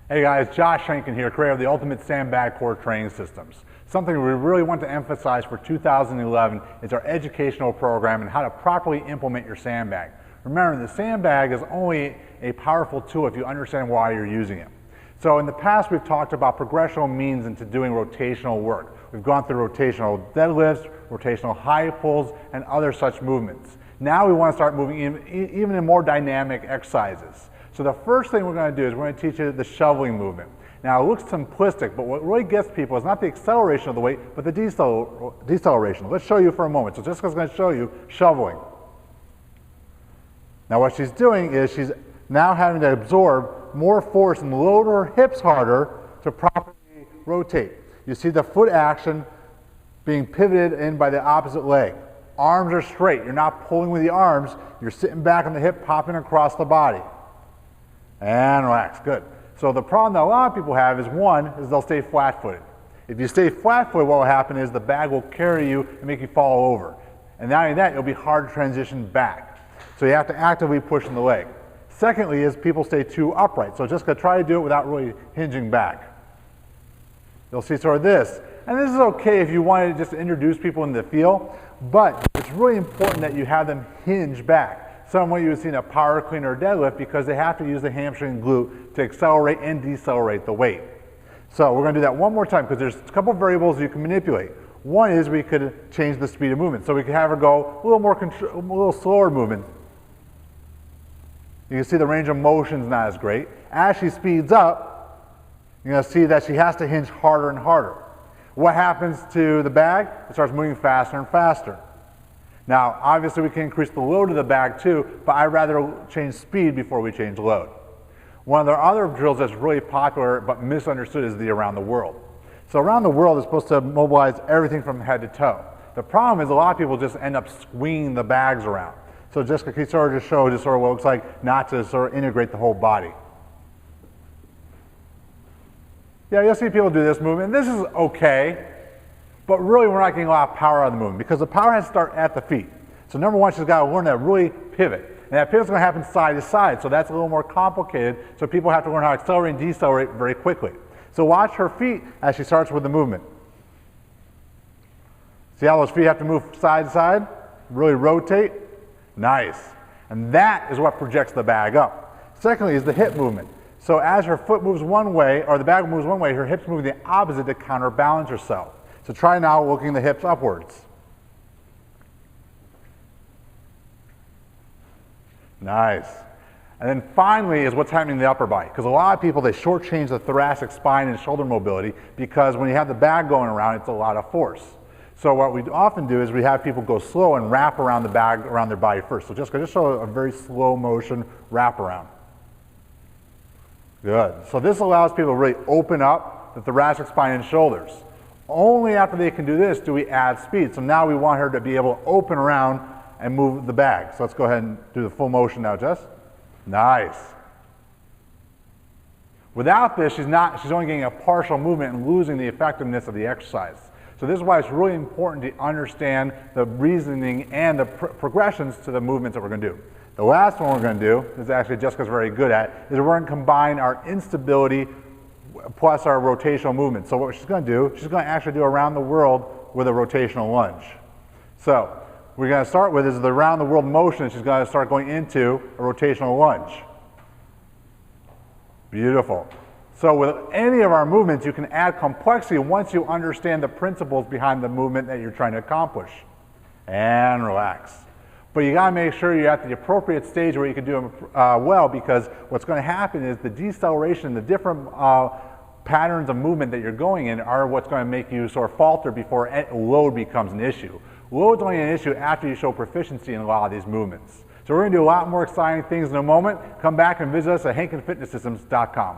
Hey guys, Josh Schenken here, creator of the Ultimate Sandbag Core Training Systems. Something we really want to emphasize for 2011 is our educational program and how to properly implement your sandbag. Remember, the sandbag is only a powerful tool if you understand why you're using it. So in the past, we've talked about progressional means into doing rotational work. We've gone through rotational deadlifts, rotational high pulls, and other such movements. Now we want to start moving even in more dynamic exercises. So the first thing we're going to do is we're going to teach you the shoveling movement. Now it looks simplistic, but what really gets people is not the acceleration of the weight, but the deceleration. Let's show you for a moment. So Jessica's going to show you shoveling. Now what she's doing is she's now having to absorb more force and load her hips harder to properly rotate. You see the foot action being pivoted in by the opposite leg. Arms are straight. You're not pulling with the arms. You're sitting back on the hip, popping across the body. And relax, good. So the problem that a lot of people have is they'll stay flat-footed. If you stay flat-footed, what will happen is the bag will carry you and make you fall over. And not only that, it'll be hard to transition back. So you have to actively push in the leg. Secondly is people stay too upright. So just gonna try to do it without really hinging back. You'll see sort of this. And this is okay if you wanted to just introduce people in the feel, but it's really important that you have them hinge back. Somewhat you would see in a power clean or deadlift because they have to use the hamstring and glute to accelerate and decelerate the weight. So we're going to do that one more time because there's a couple of variables you can manipulate. One is we could change the speed of movement. So we could have her go a little slower movement. You can see the range of motion is not as great. As she speeds up, you're going to see that she has to hinge harder and harder. What happens to the bag? It starts moving faster and faster. Now, obviously we can increase the load of the bag too, but I'd rather change speed before we change load. One of the other drills that's really popular but misunderstood is the around the world. So around the world is supposed to mobilize everything from head to toe. The problem is a lot of people just end up swinging the bags around. So Jessica, can you sort of just show just sort of what it looks like not to sort of integrate the whole body? Yeah, you'll see people do this movement. This is okay. But really, we're not getting a lot of power out of the movement because the power has to start at the feet. So number one, she's got to learn to really pivot. And that pivot's going to happen side to side, so that's a little more complicated. So people have to learn how to accelerate and decelerate very quickly. So watch her feet as she starts with the movement. See how those feet have to move side to side? Really rotate. Nice. And that is what projects the bag up. Secondly is the hip movement. So as her foot moves one way, or the bag moves one way, her hips move the opposite to counterbalance herself. So try now looking the hips upwards. Nice. And then finally is what's happening in the upper body. Because a lot of people, they shortchange the thoracic spine and shoulder mobility because when you have the bag going around, it's a lot of force. So what we often do is we have people go slow and wrap around the bag around their body first. So just show a very slow motion wrap around. Good. So this allows people to really open up the thoracic spine and shoulders. Only after they can do this do we add speed. So now we want her to be able to open around and move the bag. So let's go ahead and do the full motion now, Jess. Nice. Without this, she's only getting a partial movement and losing the effectiveness of the exercise. So this is why it's really important to understand the reasoning and the progressions to the movements that we're going to do. The last one we're going to do, is actually Jessica's very good at, is we're going to combine our instability plus our rotational movement. So what she's going to do, she's going to actually do around the world with a rotational lunge. So we're going to start with is the around the world motion, and she's going to start going into a rotational lunge. Beautiful. So with any of our movements, you can add complexity once you understand the principles behind the movement that you're trying to accomplish. And relax. But you got to make sure you're at the appropriate stage where you can do them well, because what's going to happen is the deceleration, the different patterns of movement that you're going in are what's going to make you sort of falter before load becomes an issue. Load's only an issue after you show proficiency in a lot of these movements. So we're going to do a lot more exciting things in a moment. Come back and visit us at HenkenFitnessSystems.com.